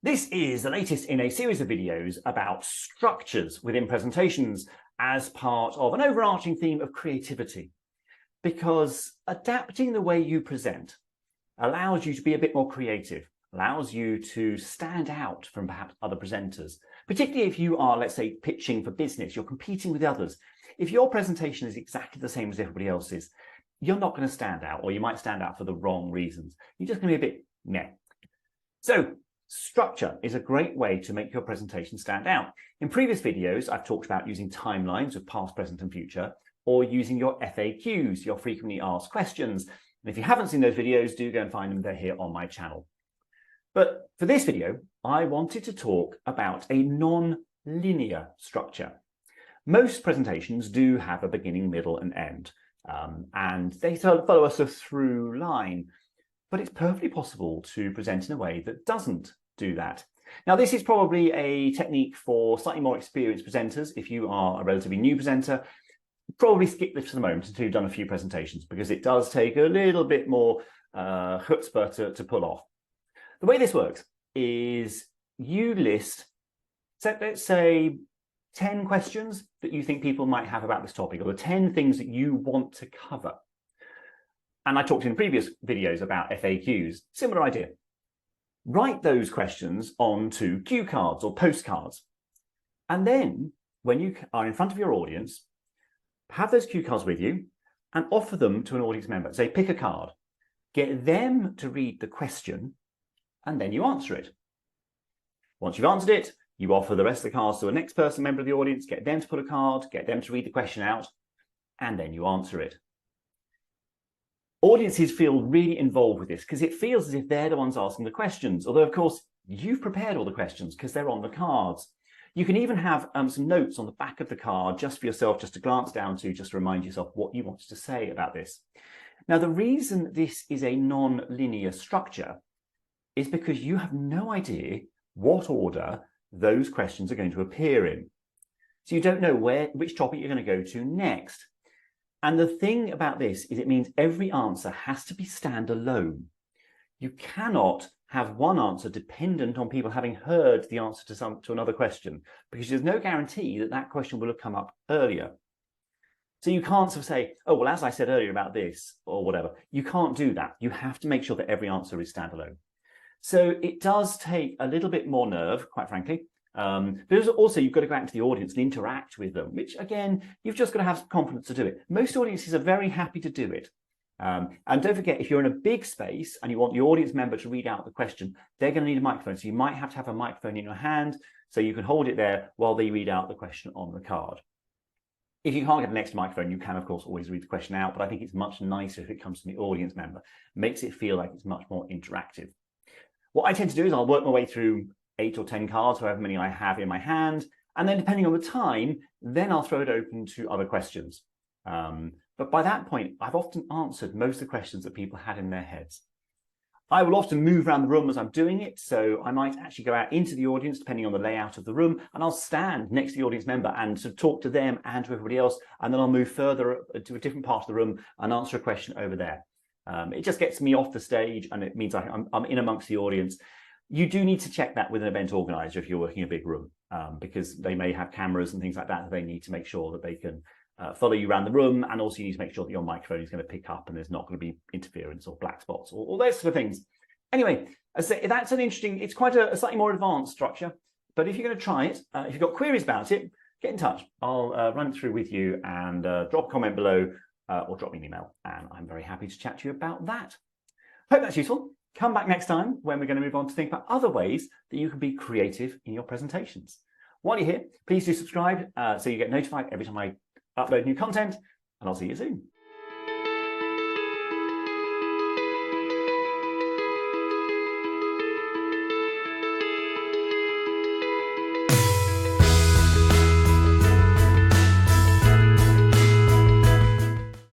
This is the latest in a series of videos about structures within presentations as part of an overarching theme of creativity. Because adapting the way you present allows you to be a bit more creative, allows you to stand out from perhaps other presenters, particularly if you are, let's say, pitching for business, you're competing with others. If your presentation is exactly the same as everybody else's, you're not going to stand out, or you might stand out for the wrong reasons. You're just going to be a bit meh. So structure is a great way to make your presentation stand out. In previous videos, I've talked about using timelines of past, present, and future, or using your FAQs, your frequently asked questions. And if you haven't seen those videos, do go and find them. They're here on my channel. But for this video, I wanted to talk about a non-linear structure. Most presentations do have a beginning, middle, and end, and they follow us a through line. But it's perfectly possible to present in a way that doesn't do that. Now, this is probably a technique for slightly more experienced presenters. If you are a relatively new presenter, probably skip this for the moment until you've done a few presentations, because it does take a little bit more chutzpah to pull off. The way this works is you list, let's say, 10 questions that you think people might have about this topic, or the 10 things that you want to cover. And I talked in previous videos about FAQs, similar idea. Write those questions onto cue cards or postcards. And then when you are in front of your audience, have those cue cards with you and offer them to an audience member. Say, pick a card, get them to read the question, and then you answer it. Once you've answered it, you offer the rest of the cards to the next person, member of the audience, get them to put a card, get them to read the question out, and then you answer it. Audiences feel really involved with this because it feels as if they're the ones asking the questions, although of course you've prepared all the questions because they're on the cards. You can even have some notes on the back of the card just for yourself, just to glance down to, just to remind yourself what you wanted to say about this. Now, the reason this is a non-linear structure is because you have no idea what order those questions are going to appear in. So you don't know which topic you're going to go to next. And the thing about this is it means every answer has to be standalone. You cannot have one answer dependent on people having heard the answer to another question, because there's no guarantee that that question will have come up earlier. So you can't sort of say, oh, well, as I said earlier about this, or whatever. You can't do that. You have to make sure that every answer is standalone. So it does take a little bit more nerve, quite frankly. But also you've got to go out into the audience and interact with them, which again, you've just got to have some confidence to do it. Most audiences are very happy to do it. And don't forget, if you're in a big space and you want the audience member to read out the question, they're going to need a microphone. So you might have to have a microphone in your hand so you can hold it there while they read out the question on the card. If you can't get an extra microphone, you can, of course, always read the question out. But I think it's much nicer if it comes from the audience member. It makes it feel like it's much more interactive. What I tend to do is I'll work my way through 8 or 10 cards, however many I have in my hand. And then depending on the time, then I'll throw it open to other questions. But by that point, I've often answered most of the questions that people had in their heads. I will often move around the room as I'm doing it. So I might actually go out into the audience, depending on the layout of the room, and I'll stand next to the audience member and sort of talk to them and to everybody else. And then I'll move further to a different part of the room and answer a question over there. It just gets me off the stage, and it means I'm in amongst the audience. You do need to check that with an event organizer if you're working in a big room, because they may have cameras and things like that. They need to make sure that they can follow you around the room, and also you need to make sure that your microphone is going to pick up and there's not going to be interference or black spots or all those sort of things. Anyway, as I say, that's an interesting, it's quite a slightly more advanced structure, but if you're going to try it, if you've got queries about it, get in touch. I'll run it through with you, and drop a comment below or drop me an email, and I'm very happy to chat to you about that. Hope that's useful. Come back next time when we're going to move on to think about other ways that you can be creative in your presentations. While you're here, please do subscribe so you get notified every time I upload new content, and I'll see you soon.